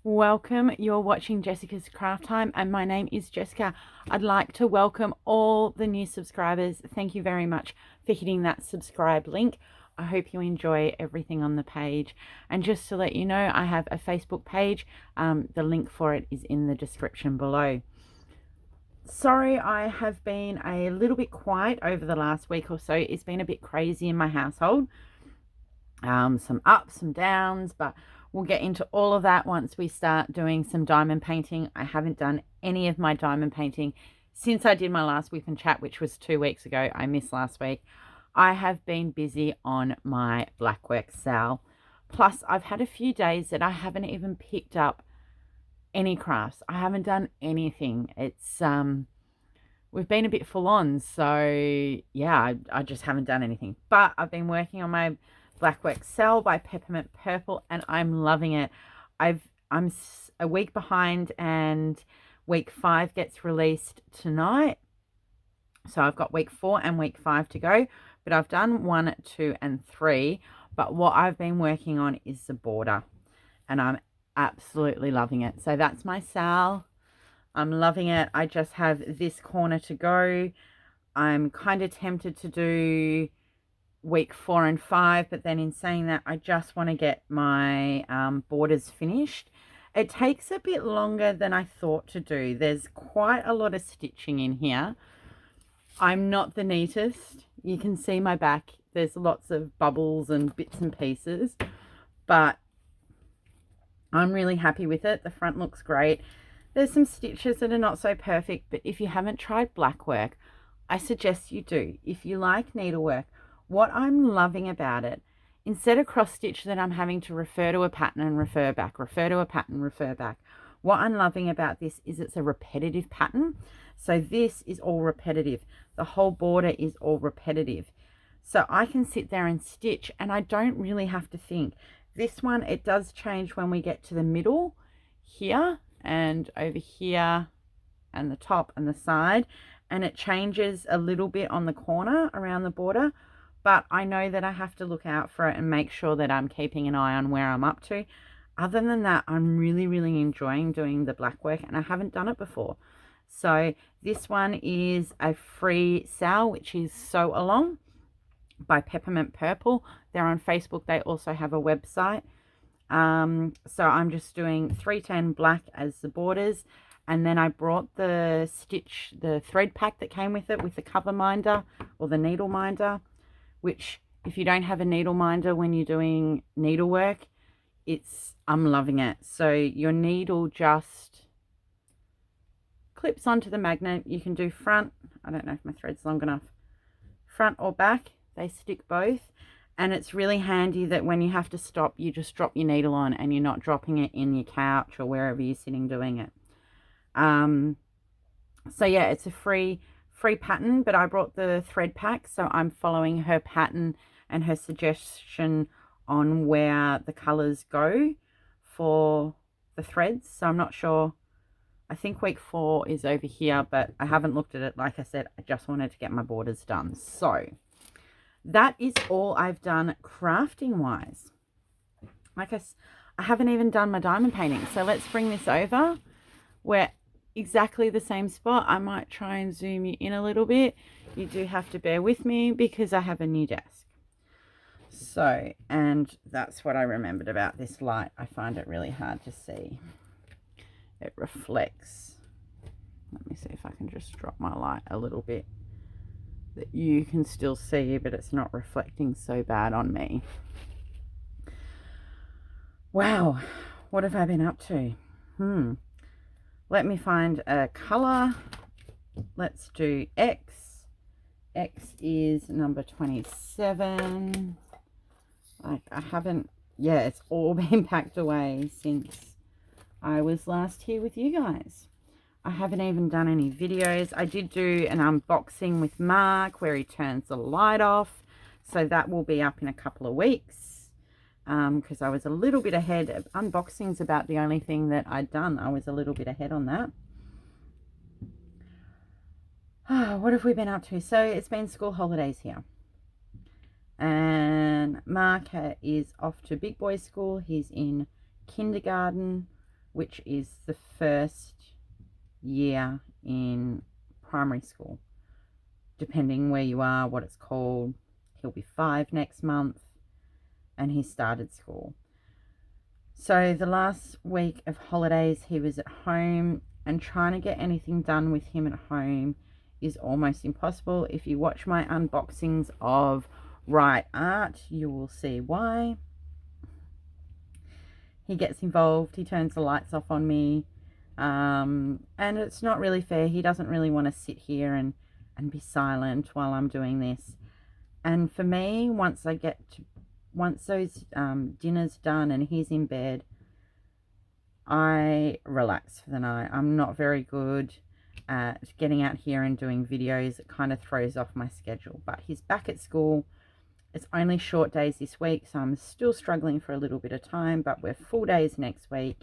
Welcome. You're watching Jessica's Craft Time, and my name is Jessica. I'd like to welcome all the new subscribers. Thank you very much for hitting that subscribe link. I hope you enjoy everything on the page. And just to let you know, I have a Facebook page. The link for it is in the description below. Sorry, I have been a little bit quiet over the last week or so. It's been a bit crazy in my household. Some ups, some downs, but we'll get into all of that once we start doing some diamond painting. I haven't done any of my diamond painting since I did my last Wip and Chat, which was 2 weeks ago. I missed last week. I have been busy on my Blackwork SAL. Plus, I've had a few days that I haven't even picked up any crafts. I haven't done anything. We've been a bit full on, so yeah, I just haven't done anything. But I've been working on my Blackwork SAL by Peppermint Purple, and I'm loving it. I'm a week behind, and week 5 gets released tonight. So I've got week 4 and week 5 to go, but I've done 1, 2, and 3. But what I've been working on is the border, and I'm absolutely loving it. So that's my SAL. I'm loving it. I just have this corner to go. I'm kind of tempted to do week 4 and 5, but then in saying that, I just want to get my borders finished. It takes a bit longer than I thought to do. There's quite a lot of stitching in here. I'm not the neatest. You can see my back. There's lots of bubbles and bits and pieces, but I'm really happy with it. The front looks great. There's some stitches that are not so perfect, but if you haven't tried Blackwork, I suggest you do. If you like needlework, what I'm loving about it, instead of cross stitch that I'm having to refer to a pattern and refer back, refer to a pattern, refer back, what I'm loving about this is it's a repetitive pattern. So this is all repetitive. The whole border is all repetitive. So I can sit there and stitch, and I don't really have to think. This one, it does change when we get to the middle here and over here and the top and the side, and it changes a little bit on the corner around the border, but I know that I have to look out for it and make sure that I'm keeping an eye on where I'm up to. Other than that, I'm really enjoying doing the Blackwork, and I haven't done it before. So this one is a free SAL, which is Sew Along by Peppermint Purple. They're on Facebook. They also have a website. So I'm just doing 310 black as the borders, and then I brought the thread pack that came with it, with the cover minder or the needle minder, which if you don't have a needle minder when you're doing needlework, I'm loving it. So your needle just clips onto the magnet. You can do front, I don't know if my thread's long enough, front or back, they stick both. And it's really handy that when you have to stop, you just drop your needle on and you're not dropping it in your couch or wherever you're sitting doing it. So yeah, it's a free pattern, but I brought the thread pack, so I'm following her pattern and her suggestion on where the colors go for the threads. So I'm not sure. I think week 4 is over here, but I haven't looked at it. Like I said, I just wanted to get my borders done. So that is all I've done crafting wise. I haven't even done my diamond painting. So let's bring this over. We're exactly the same spot. I might try and zoom you in a little bit. You do have to bear with me because I have a new desk. So, and that's what I remembered about this light. I find it really hard to see. It reflects. Let me see if I can just drop my light a little bit, that you can still see, but it's not reflecting so bad on me. Wow, what have I been up to? Let me find a color. Let's do X. X is number 27. Like, I haven't, yeah, it's all been packed away since I was last here with you guys. I haven't even done any videos. I did do an unboxing with Mark where he turns the light off. So that will be up in a couple of weeks. Because I was a little bit ahead. Unboxing's about the only thing that I'd done. I was a little bit ahead on that. What have we been up to? So it's been school holidays here. And Mark is off to big boy school. He's in kindergarten. which is the first year in primary school, depending where you are, what it's called. He'll be 5 next month, and he started school. So the last week of holidays he was at home, and trying to get anything done with him at home is almost impossible. If you watch my unboxings of Right Art, you will see why. He gets involved, he turns the lights off on me, and it's not really fair. He doesn't really want to sit here and be silent while I'm doing this. And for me, once those dinner's done and he's in bed, I relax for the night. I'm not very good at getting out here and doing videos. It kind of throws off my schedule. But he's back at school. It's only short days this week, so I'm still struggling for a little bit of time, but we're full days next week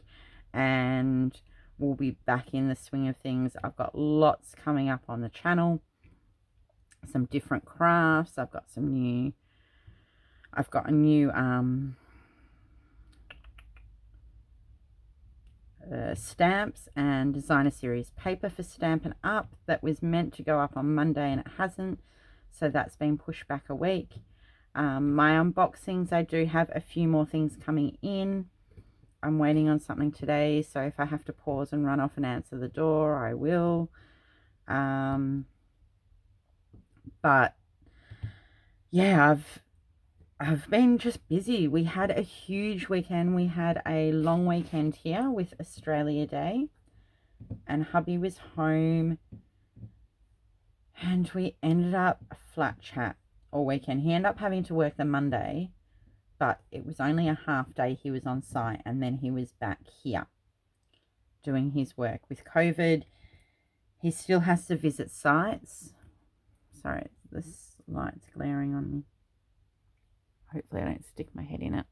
and we'll be back in the swing of things. I've got lots coming up on the channel, some different crafts. I've got a new stamps and designer series paper for Stampin' Up that was meant to go up on Monday and it hasn't, so that's been pushed back a week. My unboxings, I do have a few more things coming in. I'm waiting on something today, so if I have to pause and run off and answer the door, I will. But yeah, I've been just busy. We had a huge weekend. We had a long weekend here with Australia Day, and hubby was home, and we ended up a flat chat all weekend. He ended up having to work the Monday, but it was only a half day he was on site, and then he was back here doing his work. With COVID, he still has to visit sites. Sorry, this light's glaring on me. Hopefully I don't stick my head in it.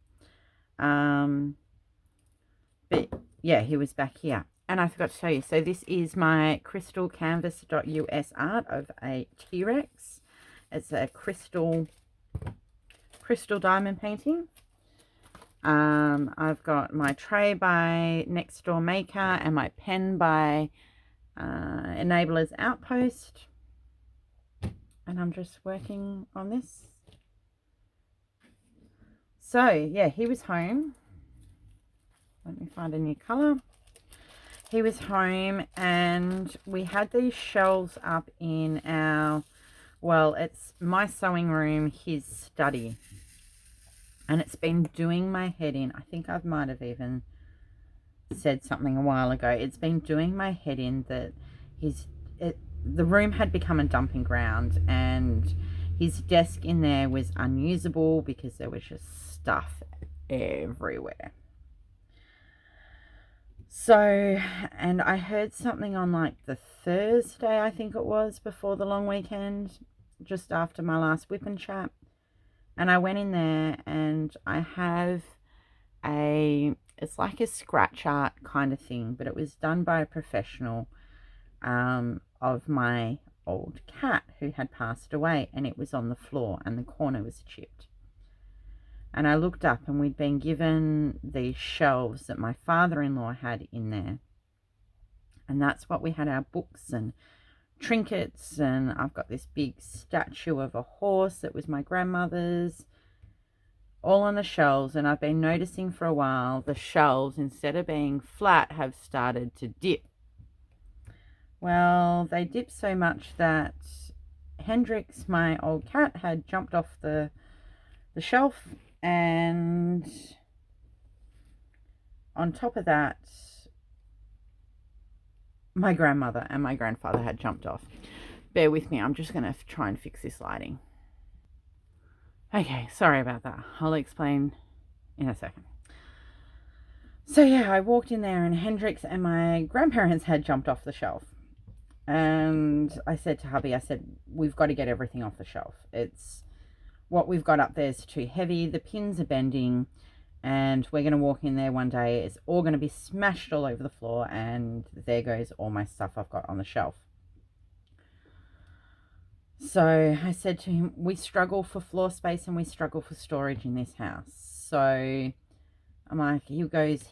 But yeah, he was back here. And I forgot to tell you, so this is my crystal canvas.us art of a T-Rex. It's a crystal diamond painting. I've got my tray by Next Door Maker and my pen by Enabler's Outpost. And I'm just working on this. So yeah, he was home. Let me find a new colour. He was home and we had these shelves up in our, well, it's my sewing room, his study. And it's been doing my head in. I think I might have even said something a while ago. It's been doing my head in that the room had become a dumping ground, and his desk in there was unusable because there was just stuff everywhere. So, and I heard something on like the Thursday, I think it was, before the long weekend, just after my last Wip and Chat. And I went in there and I have it's like a scratch art kind of thing, but it was done by a professional of my old cat who had passed away, and it was on the floor and the corner was chipped. And I looked up and we'd been given these shelves that my father-in-law had in there. And that's what we had our books and trinkets, and I've got this big statue of a horse that was my grandmother's, all on the shelves. And I've been noticing for a while the shelves, instead of being flat, have started to dip. Well, they dipped so much that Hendrix, my old cat, had jumped off the shelf, and on top of that, my grandmother and my grandfather had jumped off. Bear with me, I'm just going to try and fix this lighting. Okay, sorry about that. I'll explain in a second. So yeah, I walked in there and Hendrix and my grandparents had jumped off the shelf. And I said to hubby, I said, we've got to get everything off the shelf. It's what we've got up there is too heavy. The pins are bending, and we're going to walk in there one day. It's all going to be smashed all over the floor, and there goes all my stuff I've got on the shelf. So I said to him, we struggle for floor space and we struggle for storage in this house. So I'm like, he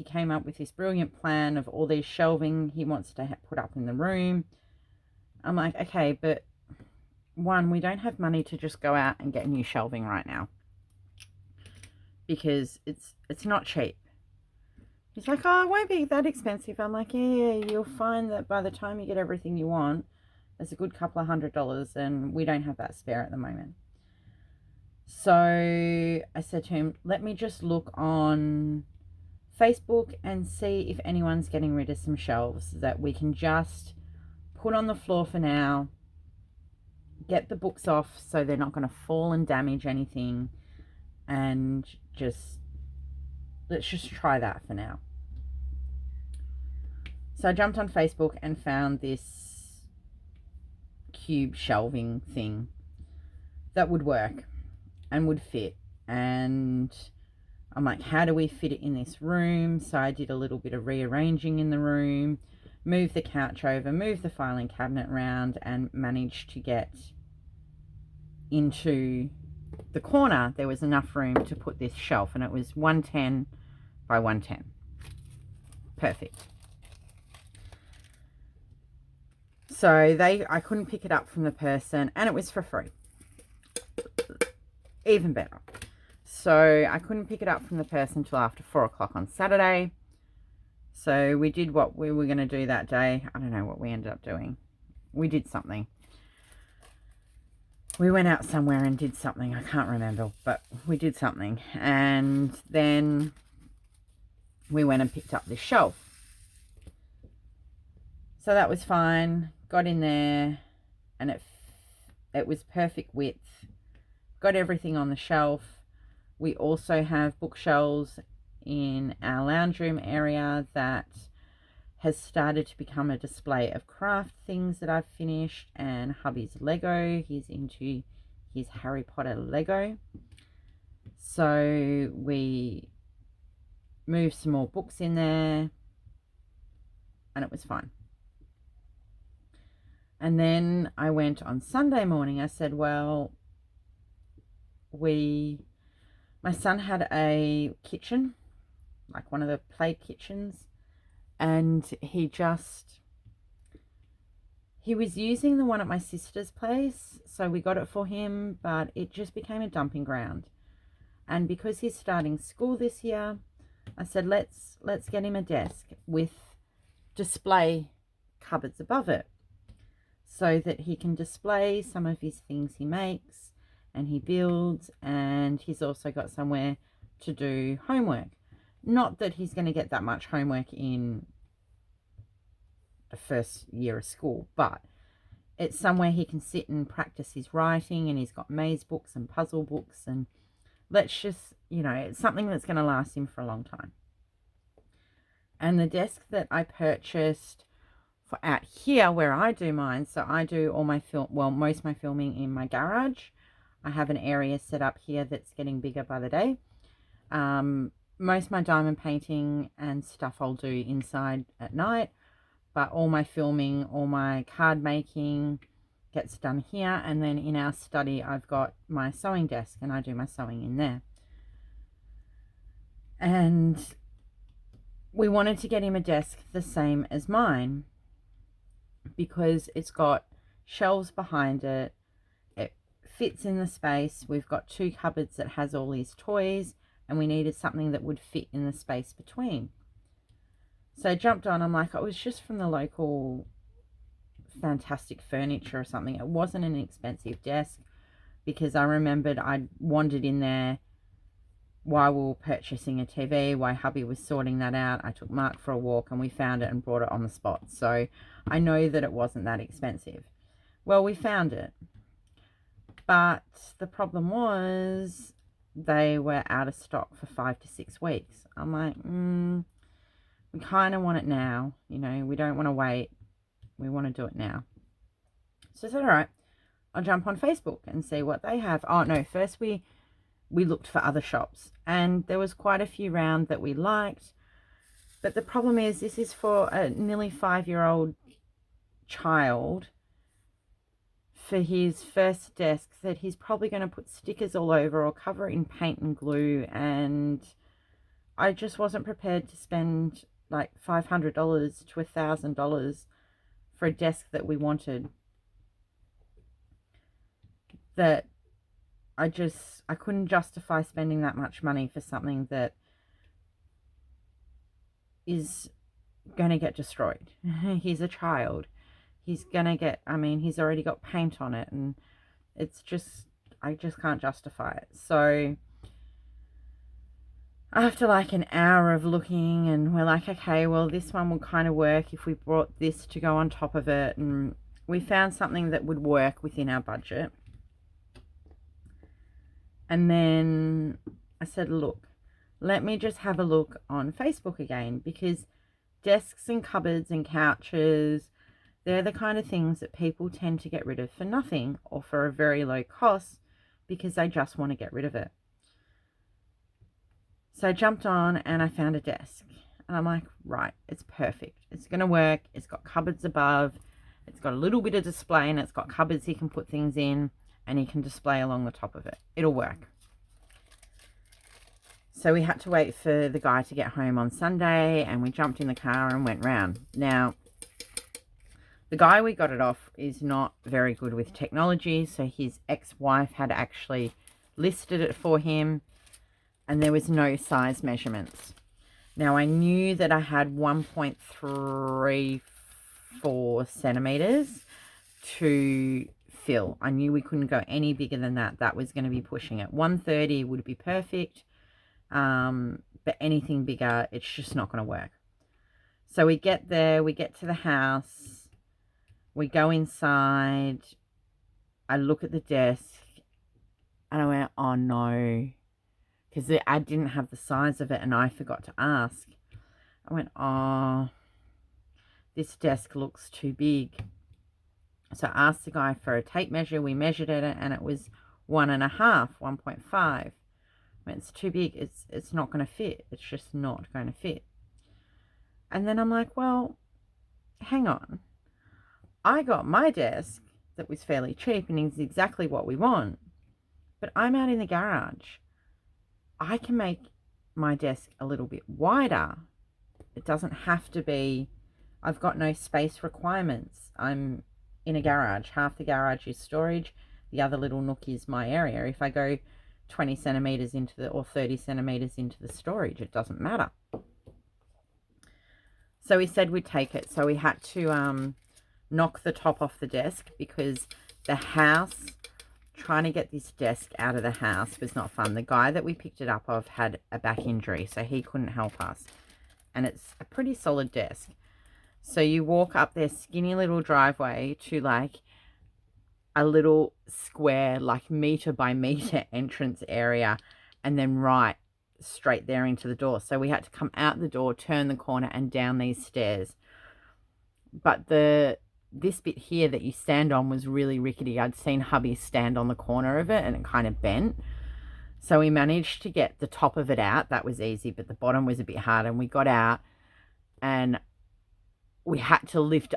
came up with this brilliant plan of all these shelving he wants to put up in the room. I'm like, okay, but one, we don't have money to just go out and get new shelving right now because it's not cheap. He's like, oh, it won't be that expensive. I'm like, yeah, you'll find that by the time you get everything you want, it's a good couple of $100, and we don't have that spare at the moment. So I said to him, let me just look on Facebook and see if anyone's getting rid of some shelves that we can just put on the floor for now, get the books off so they're not going to fall and damage anything, and let's just try that for now. So I jumped on Facebook and found this cube shelving thing that would work and would fit. And I'm like, how do we fit it in this room? So I did a little bit of rearranging in the room, moved the couch over, moved the filing cabinet around, and managed to get into the corner. There was enough room to put this shelf, and it was 110 by 110. Perfect. So I couldn't pick it up from the person, and it was for free. Even better. So I couldn't pick it up from the person till after 4 o'clock on Saturday. So we did what we were going to do that day. I don't know what we ended up doing. We did something. We went out somewhere and did something. I can't remember, but we did something. And then we went and picked up this shelf. So that was fine. Got in there, and it was perfect width. Got everything on the shelf. We also have bookshelves in our lounge room area that has started to become a display of craft things that I've finished, and hubby's Lego. He's into his Harry Potter Lego. So we moved some more books in there, and it was fine. And then I went on Sunday morning. I said, well, my son had a kitchen, like one of the play kitchens, and he was using the one at my sister's place, so we got it for him, but it just became a dumping ground. And because he's starting school this year, I said, let's get him a desk with display cupboards above it, so that he can display some of his things he makes and he builds, and he's also got somewhere to do homework. Not that he's going to get that much homework in the first year of school, but it's somewhere he can sit and practice his writing, and he's got maze books and puzzle books, and let's just, it's something that's going to last him for a long time. And the desk that I purchased for out here where I do mine, so I do all my most of my filming in my garage. I have an area set up here that's getting bigger by the day. Most of my diamond painting and stuff I'll do inside at night, but all my filming, all my card making gets done here. And then in our study, I've got my sewing desk, and I do my sewing in there. And we wanted to get him a desk the same as mine, because it's got shelves behind it. It fits in the space. We've got 2 cupboards that has all his toys, and we needed something that would fit in the space between. So I jumped on. I'm like, it was just from the local Fantastic Furniture or something. It wasn't an expensive desk, because I remembered I'd wandered in there while we were purchasing a TV, while hubby was sorting that out. I took Mark for a walk, and we found it and brought it on the spot. So I know that it wasn't that expensive. Well, we found it, but the problem was they were out of stock for 5 to 6 weeks. I'm like, we kind of want it now. We don't want to wait. We want to do it now. So I said, all right, I'll jump on Facebook and see what they have. Oh no, first we looked for other shops, and there was quite a few round that we liked. But the problem is, this is for a nearly 5-year-old child for his first desk that he's probably going to put stickers all over or cover it in paint and glue, and I just wasn't prepared to spend like $500 to $1,000 for a desk that we wanted. That I couldn't justify spending that much money for something that is going to get destroyed. He's a child. He's going to get, I mean, he's already got paint on it, and it's just, I just can't justify it. So after like an hour of looking, and we're like, okay, well, this one will kind of work if we brought this to go on top of it. And we found something that would work within our budget. And then I said, look, let me just have a look on Facebook again, because desks and cupboards and couches, they're the kind of things that people tend to get rid of for nothing or for a very low cost because they just want to get rid of it. So I jumped on and I found a desk. And I'm like, right, it's perfect. It's going to work. It's got cupboards above. It's got a little bit of display, and it's got cupboards he can put things in, and he can display along the top of it. It'll work. So we had to wait for the guy to get home on Sunday, and we jumped in the car and went round. Now, the guy we got it off is not very good with technology, so his ex-wife had actually listed it for him, and there was no size measurements. Now, I knew that I had 1.34 centimeters to fill. I knew we couldn't go any bigger than that. That was going to be pushing it. 130 would be perfect, but anything bigger, it's just not going to work. So we get there, we get to the house, we go inside, I look at the desk, and I went, oh no, because I didn't have the size of it, and I forgot to ask. I went, oh, this desk looks too big. So I asked the guy for a tape measure. We measured it, and it was 1.5, 1.5. I went, it's too big. It's not going to fit. It's just not going to fit. And then I'm like, well, hang on. I got my desk that was fairly cheap and is exactly what we want, but I'm out in the garage. I can make my desk a little bit wider. It doesn't have to be, I've got no space requirements. I'm in a garage. Half the garage is storage. The other little nook is my area. If I go 20 centimeters into the, or 30 centimeters into the storage, it doesn't matter. So we said we'd take it. So we had to knock the top off the desk, because the house, trying to get this desk out of the house was not fun. The guy that we picked it up of had a back injury, so he couldn't help us. And it's a pretty solid desk. So you walk up their skinny little driveway to like a little square, like meter by meter entrance area, and then right straight there into the door. So we had to come out the door, turn the corner, and down these stairs. But this bit here that you stand on was really rickety. I'd seen hubby stand on the corner of it, and it kind of bent. So we managed to get the top of it out. That was easy, but the bottom was a bit hard. And we got out, and I had to lift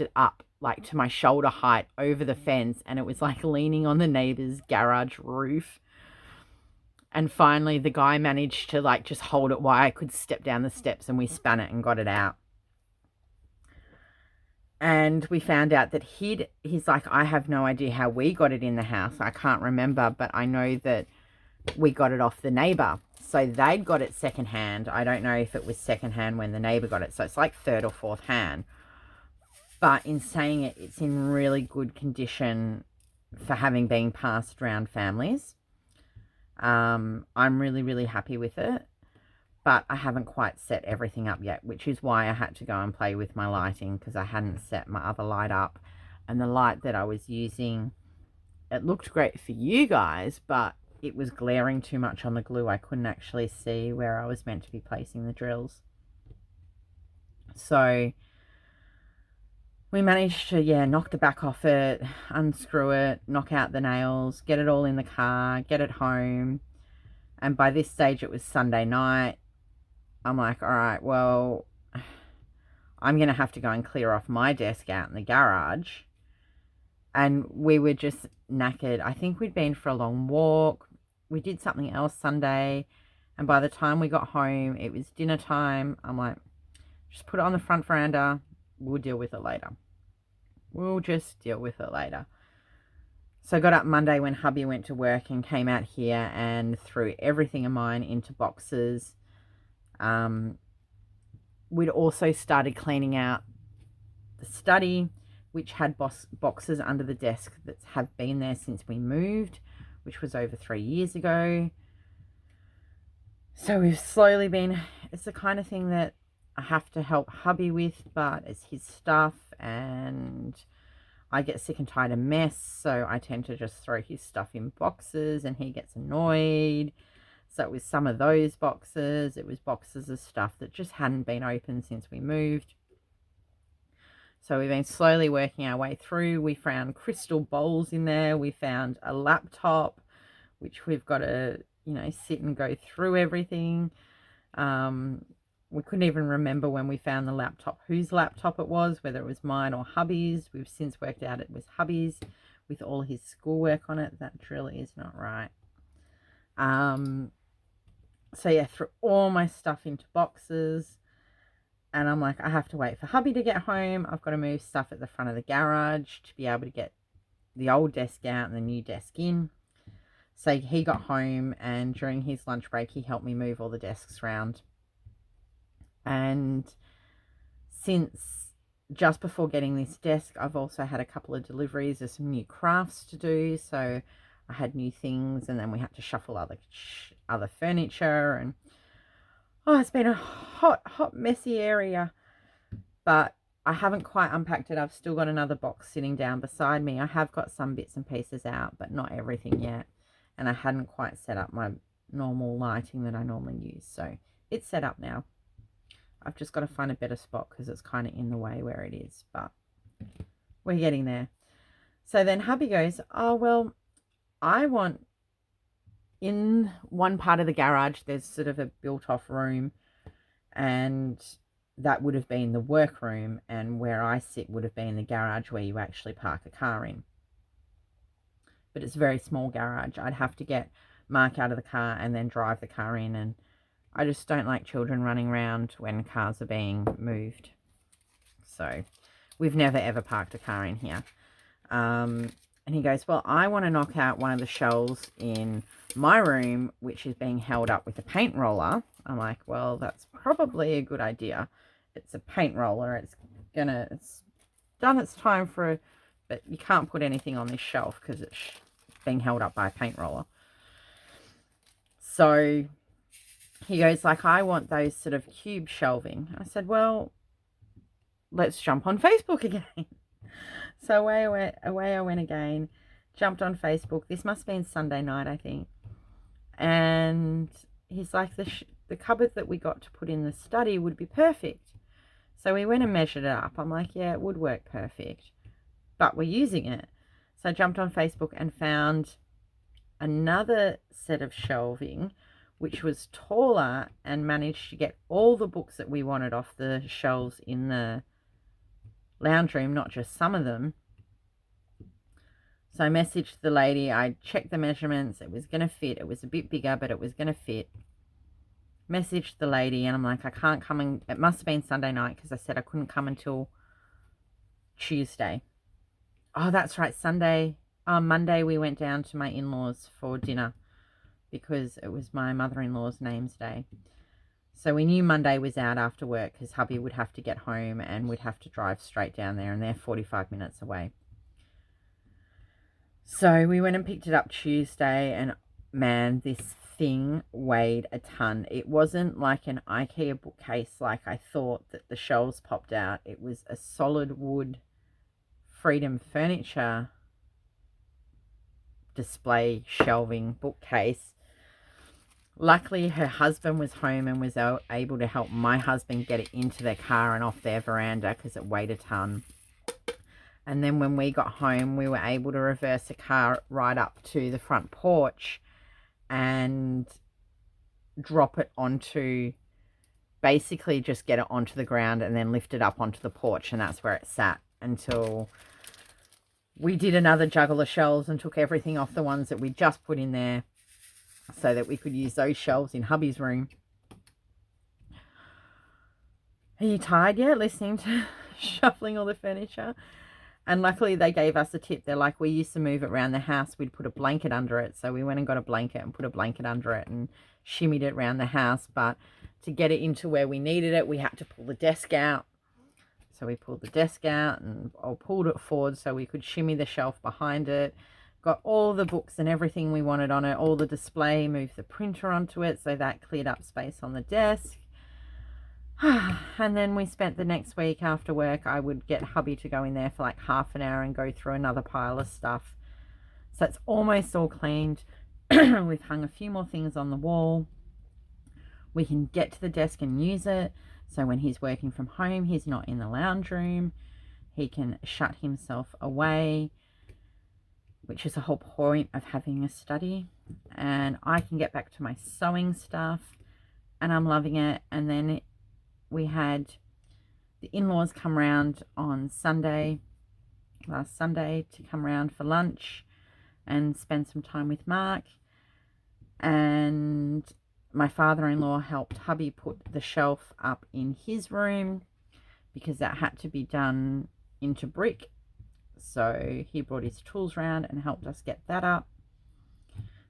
it up like to my shoulder height over the fence, and it was like leaning on the neighbor's garage roof. And finally the guy managed to like just hold it while I could step down the steps, and we spun it and got it out. And we found out that he's like, I have no idea how we got it in the house. I can't remember, but I know that we got it off the neighbor. So they'd got it secondhand. I don't know if it was secondhand when the neighbor got it. So it's like third or fourth hand. But in saying it, it's in really good condition for having been passed around families. I'm really, really happy with it. But I haven't quite set everything up yet, which is why I had to go and play with my lighting, because I hadn't set my other light up. And the light that I was using, it looked great for you guys, but it was glaring too much on the glue. I couldn't actually see where I was meant to be placing the drills. So we managed to, knock the back off it, unscrew it, knock out the nails, get it all in the car, get it home. And by this stage, it was Sunday night. I'm like, all right, well, I'm going to have to go and clear off my desk out in the garage. And we were just knackered. I think we'd been for a long walk. We did something else Sunday, And by the time we got home, it was dinner time. I'm like, just put it on the front veranda. We'll deal with it later. We'll just deal with it later. So I got up Monday when hubby went to work and came out here and threw everything of mine into boxes. We'd also started cleaning out the study, which had boxes under the desk that have been there since we moved, which was over 3 years ago. So we've slowly been, it's the kind of thing that I have to help hubby with, but it's his stuff and I get sick and tired of mess, so I tend to just throw his stuff in boxes and he gets annoyed. So it was some of those boxes. It was boxes of stuff that just hadn't been opened since we moved. So we've been slowly working our way through. We found crystal bowls in there. We found a laptop, which we've got to, sit and go through everything. We couldn't even remember when we found the laptop whose laptop it was, whether it was mine or hubby's. We've since worked out it was hubby's with all his schoolwork on it. That really is not right. So yeah, threw all my stuff into boxes. And I'm like, I have to wait for hubby to get home. I've got to move stuff at the front of the garage to be able to get the old desk out and the new desk in. So he got home and during his lunch break, he helped me move all the desks around. And since just before getting this desk, I've also had a couple of deliveries of some new crafts to do. So I had new things and then we had to shuffle other furniture and it's been a hot, messy area, but I haven't quite unpacked it. I've still got another box sitting down beside me. I have got some bits and pieces out, but not everything yet. And I hadn't quite set up my normal lighting that I normally use. So it's set up now. I've just got to find a better spot because it's kind of in the way where it is, but we're getting there. So then hubby goes, oh, well, I want, in one part of the garage, there's sort of a built-off room, and that would have been the workroom, and where I sit would have been the garage where you actually park a car in. But it's a very small garage. I'd have to get Mark out of the car and then drive the car in, and I just don't like children running around when cars are being moved. So we've never ever parked a car in here. And he goes, well, I want to knock out one of the shelves in my room, which is being held up with a paint roller. I'm like, well, that's probably a good idea. It's a paint roller. It's done its time but you can't put anything on this shelf because it's being held up by a paint roller. So he goes like, I want those sort of cube shelving. I said, well, let's jump on Facebook again. So away I went again, jumped on Facebook. This must have been Sunday night, I think. And he's like, the cupboard that we got to put in the study would be perfect. So we went and measured it up. I'm like, yeah, it would work perfect, but we're using it. So I jumped on Facebook and found another set of shelving, which was taller, and managed to get all the books that we wanted off the shelves in the lounge room, not just some of them. So I messaged the lady. I checked the measurements. It was going to fit. It was a bit bigger, but it was going to fit. Messaged the lady, and I'm like, I can't come in. It must have been Sunday night because I said I couldn't come until Tuesday. Oh, that's right, Sunday. Monday we went down to my in-laws for dinner because it was my mother-in-law's name's day. So we knew Monday was out after work because hubby would have to get home and we'd have to drive straight down there, and they're 45 minutes away. So we went and picked it up Tuesday, and man, this thing weighed a ton. It wasn't like an IKEA bookcase like I thought that the shelves popped out. It was a solid wood Freedom Furniture display shelving bookcase. Luckily, her husband was home and was able to help my husband get it into their car and off their veranda because it weighed a ton. And then when we got home, we were able to reverse the car right up to the front porch and drop it onto, basically just get it onto the ground and then lift it up onto the porch. And that's where it sat until we did another juggle of shelves and took everything off the ones that we just put in there so that we could use those shelves in hubby's room. Are you tired yet listening to shuffling all the furniture? And luckily they gave us a tip. They're like, we used to move it around the house. We'd put a blanket under it. So we went and got a blanket and put a blanket under it and shimmied it around the house. But to get it into where we needed it, we had to pull the desk out. So we pulled the desk out and I pulled it forward so we could shimmy the shelf behind it. Got all the books and everything we wanted on it, all the display, moved the printer onto it. So that cleared up space on the desk. And then we spent the next week after work, I would get hubby to go in there for like half an hour and go through another pile of stuff. So it's almost all cleaned. We've hung a few more things on the wall. We can get to the desk and use it. So when he's working from home, he's not in the lounge room. He can shut himself away, which is the whole point of having a study. And I can get back to my sewing stuff and I'm loving it. And then we had the in-laws come round on last Sunday, to come round for lunch and spend some time with Mark. And my father-in-law helped hubby put the shelf up in his room because that had to be done into brick. So he brought his tools round and helped us get that up.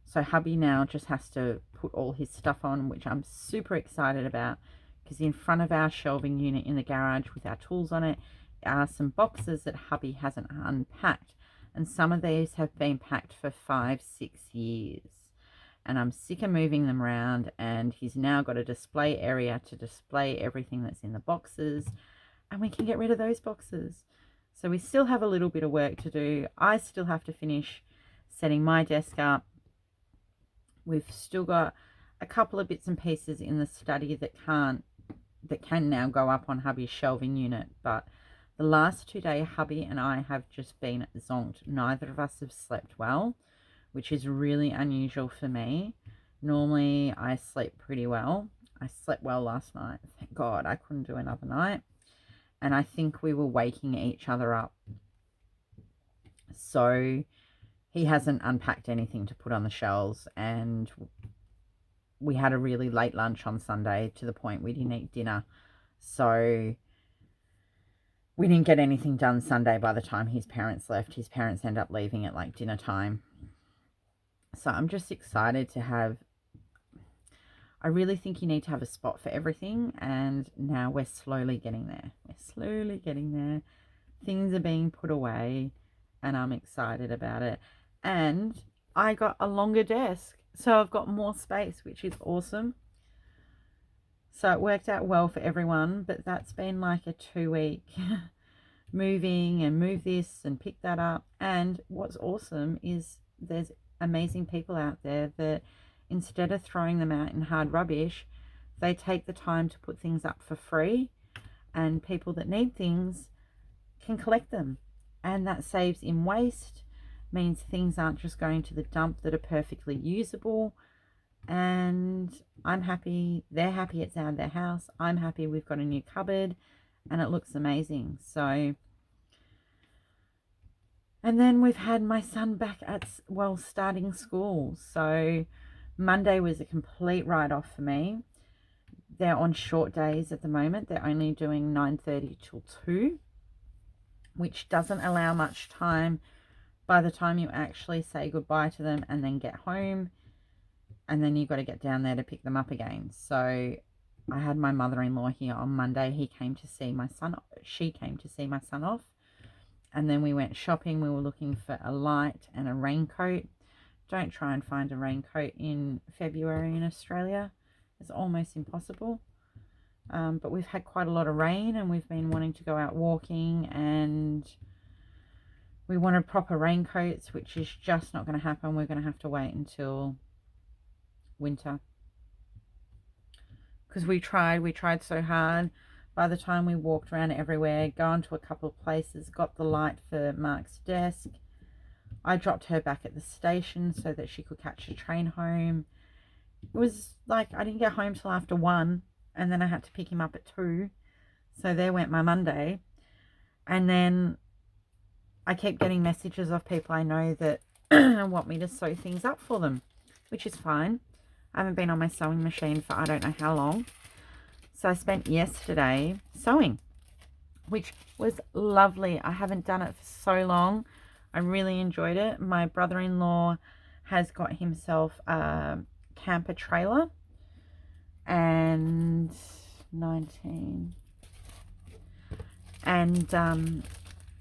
So hubby now just has to put all his stuff on, which I'm super excited about, because in front of our shelving unit in the garage with our tools on it are some boxes that hubby hasn't unpacked. And some of these have been packed for 5-6 years. And I'm sick of moving them around. And he's now got a display area to display everything that's in the boxes. And we can get rid of those boxes. So we still have a little bit of work to do. I still have to finish setting my desk up. We've still got a couple of bits and pieces in the study that can now go up on hubby's shelving unit. But the last 2 days, hubby and I have just been zonked. Neither of us have slept well, which is really unusual for me. Normally I sleep pretty well. I slept well last night. Thank God I couldn't do another night. And I think we were waking each other up. So he hasn't unpacked anything to put on the shelves, and we had a really late lunch on Sunday to the point we didn't eat dinner. So we didn't get anything done Sunday by the time his parents left. His parents ended up leaving at like dinner time. So I'm just excited to have, I really think you need to have a spot for everything. And now we're slowly getting there. We're slowly getting there. Things are being put away and I'm excited about it. And I got a longer desk. So I've got more space, which is awesome. So it worked out well for everyone, but that's been like a 2-week moving and move this and pick that up. And what's awesome is there's amazing people out there that instead of throwing them out in hard rubbish, they take the time to put things up for free, and people that need things can collect them. And that saves in waste, means things aren't just going to the dump that are perfectly usable. And I'm happy, they're happy it's out of their house. I'm happy we've got a new cupboard and it looks amazing. So, and then we've had my son back at, well, starting school. So Monday was a complete write-off for me. They're on short days at the moment. They're only doing 9:30 till 2, which doesn't allow much time by the time you actually say goodbye to them and then get home. And then you've got to get down there to pick them up again. So I had my mother-in-law here on Monday. She came to see my son off. And then we went shopping. We were looking for a light and a raincoat. Don't try and find a raincoat in February in Australia. It's almost impossible. But we've had quite a lot of rain and we've been wanting to go out walking, and we wanted proper raincoats, which is just not going to happen. We're going to have to wait until winter, because we tried so hard. By the time we walked around everywhere, gone to a couple of places, got the light for Mark's desk, I dropped her back at the station so that she could catch a train home. It was like I didn't get home till after 1, and then I had to pick him up at 2. So there went my Monday. And then I keep getting messages of people I know that want me to sew things up for them, which is fine. I haven't been on my sewing machine for I don't know how long. So I spent yesterday sewing, which was lovely. I haven't done it for so long. I really enjoyed it. My brother-in-law has got himself a camper trailer, and 19, and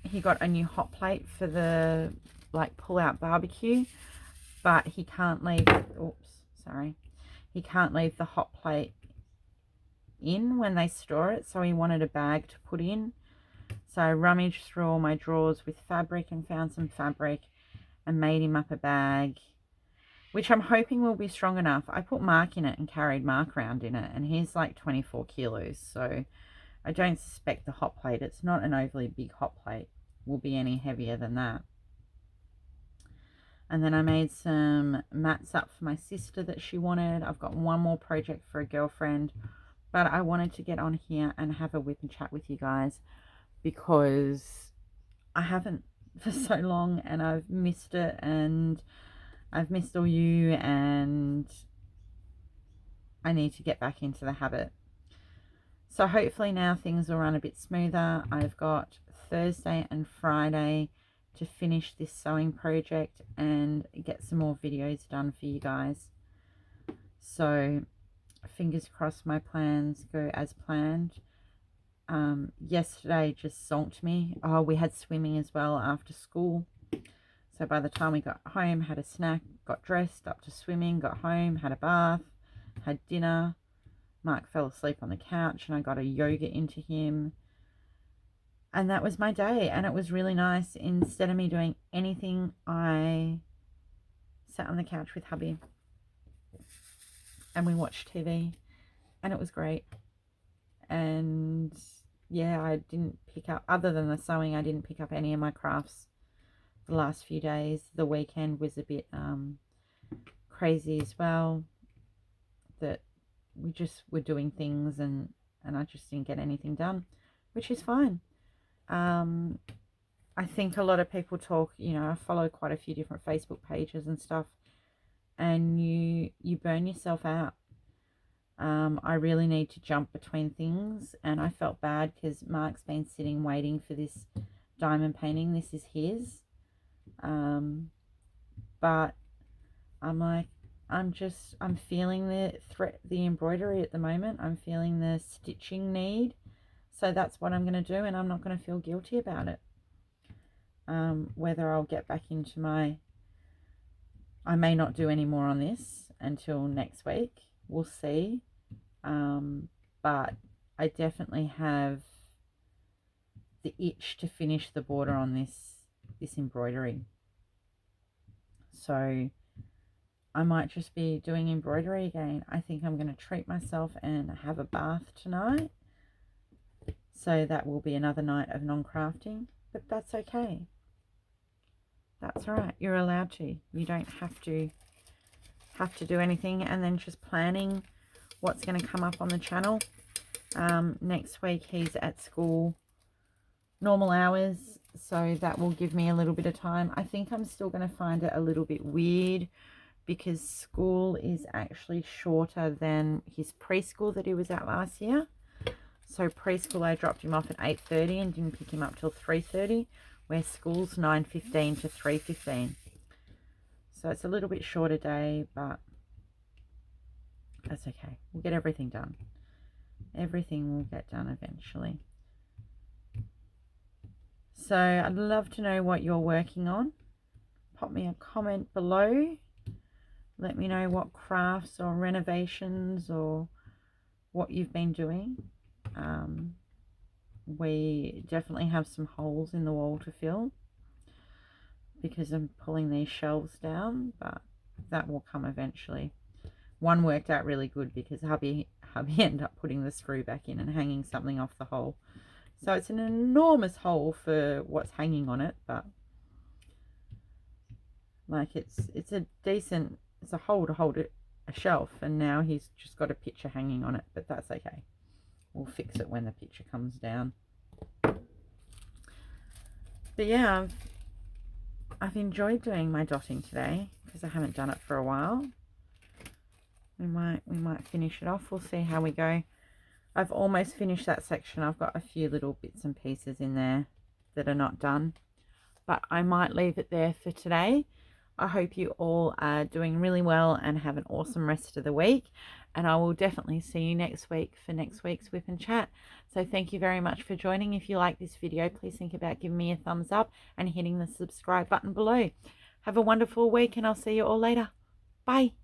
he got a new hot plate for the like pull-out barbecue, but he can't leave, he can't leave the hot plate in when they store it, so he wanted a bag to put in. So I rummaged through all my drawers with fabric and found some fabric and made him up a bag, which I'm hoping will be strong enough. I put Mark in it and carried Mark around in it, and he's like 24 kilos, so I don't suspect the hot plate, it's not an overly big hot plate, will be any heavier than that. And then I made some mats up for my sister that she wanted. I've got one more project for a girlfriend, but I wanted to get on here and have a whip and chat with you guys because I haven't for so long, and I've missed it, and I've missed all you, and I need to get back into the habit. So hopefully now things will run a bit smoother. I've got Thursday and Friday to finish this sewing project and get some more videos done for you guys. So fingers crossed my plans go as planned. Yesterday just zonked me. Oh, we had swimming as well after school. So by the time we got home, had a snack, got dressed, up to swimming, got home, had a bath, had dinner. Mark fell asleep on the couch and I got a yoga into him. And that was my day, and it was really nice. Instead of me doing anything, I sat on the couch with hubby and we watched TV, and it was great. And yeah, I didn't pick up, other than the sewing, I didn't pick up any of my crafts the last few days. The weekend was a bit crazy as well, that we just were doing things, and I just didn't get anything done, which is fine. I think a lot of people talk, you know, I follow quite a few different Facebook pages and stuff, and you burn yourself out. I really need to jump between things, and I felt bad because Mark's been sitting waiting for this diamond painting. This is his. But I'm like, I'm feeling the embroidery at the moment. I'm feeling the stitching need. So that's what I'm going to do, and I'm not going to feel guilty about it. Whether I'll get back into I may not do any more on this until next week. We'll see. But I definitely have the itch to finish the border on this embroidery. So I might just be doing embroidery again. I think I'm going to treat myself and have a bath tonight. So that will be another night of non-crafting, but that's okay. That's all right. You're allowed to. You don't have to do anything. And then just planning what's going to come up on the channel. Next week he's at school normal hours, so that will give me a little bit of time. I think I'm still going to find it a little bit weird because school is actually shorter than his preschool that he was at last year. So preschool, I dropped him off at 8:30 and didn't pick him up till 3:30, where school's 9:15 to 3:15. So it's a little bit shorter day, but that's okay. We'll get everything done. Everything will get done eventually. So I'd love to know what you're working on. Pop me a comment below. Let me know what crafts or renovations or what you've been doing. We definitely have some holes in the wall to fill because I'm pulling these shelves down, but that will come eventually. One worked out really good because hubby ended up putting the screw back in and hanging something off the hole. So it's an enormous hole for what's hanging on it, but like it's a hole to hold it, a shelf, and now he's just got a picture hanging on it, but that's okay. We'll fix it when the picture comes down. But yeah, I've enjoyed doing my dotting today because I haven't done it for a while. we might finish it off. We'll see how we go. I've almost finished that section. I've got a few little bits and pieces in there that are not done, but I might leave it there for today. I hope you all are doing really well and have an awesome rest of the week, and I will definitely see you next week for next week's Whip and Chat. So thank you very much for joining. If you like this video, please think about giving me a thumbs up and hitting the subscribe button below. Have a wonderful week, and I'll see you all later. Bye.